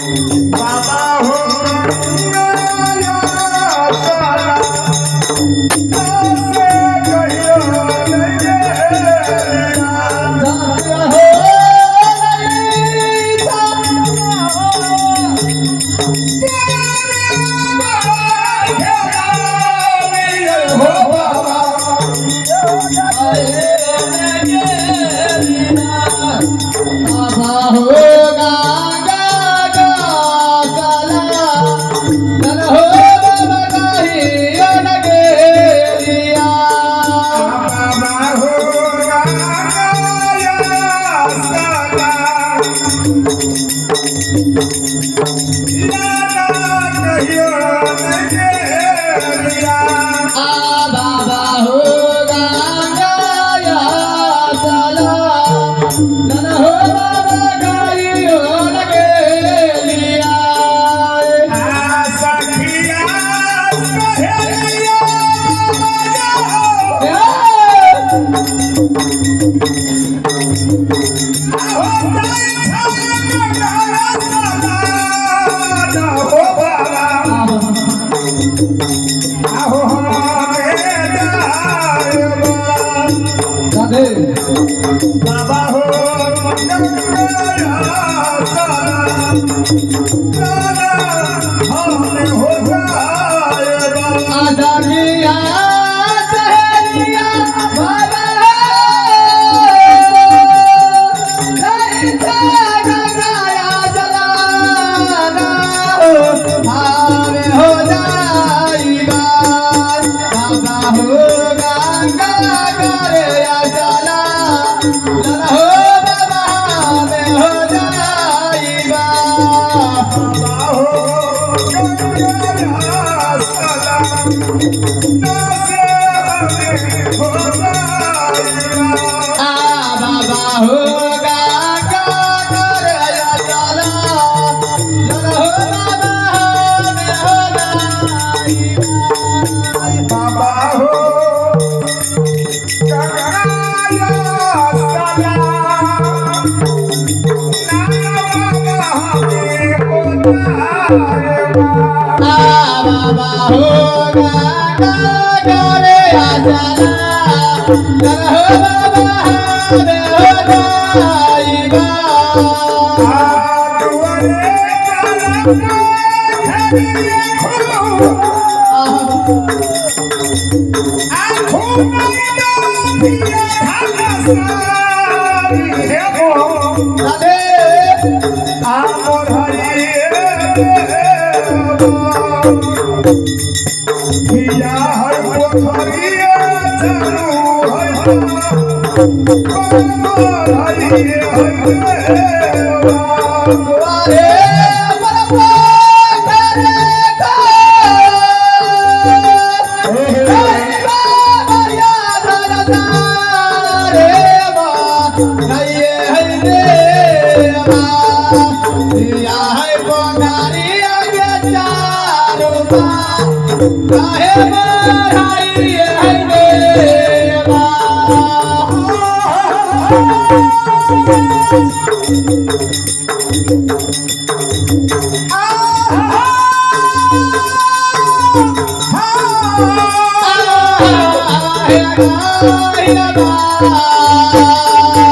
बाबा हो गंगाया साला नासे कहियो नहीं गेलिया हो बाबा बाबा हो गंगाया साला नाना कहियो नहीं गेलिया सखिया सहेलिया हो बाबा आहो हमें बाबा हो गंगाया साला नाना हमें हो जाएगा बाबा हो गंगाया साला नासे हमें हो जाएगा बाबा हो गंगाया साला नाना हमें हो जाएगा दुआरे आँखों में दिया धागा सारी है वो आमोर हरिए दिया हर पोखरिए चलू हर आमोर हरिए Bye.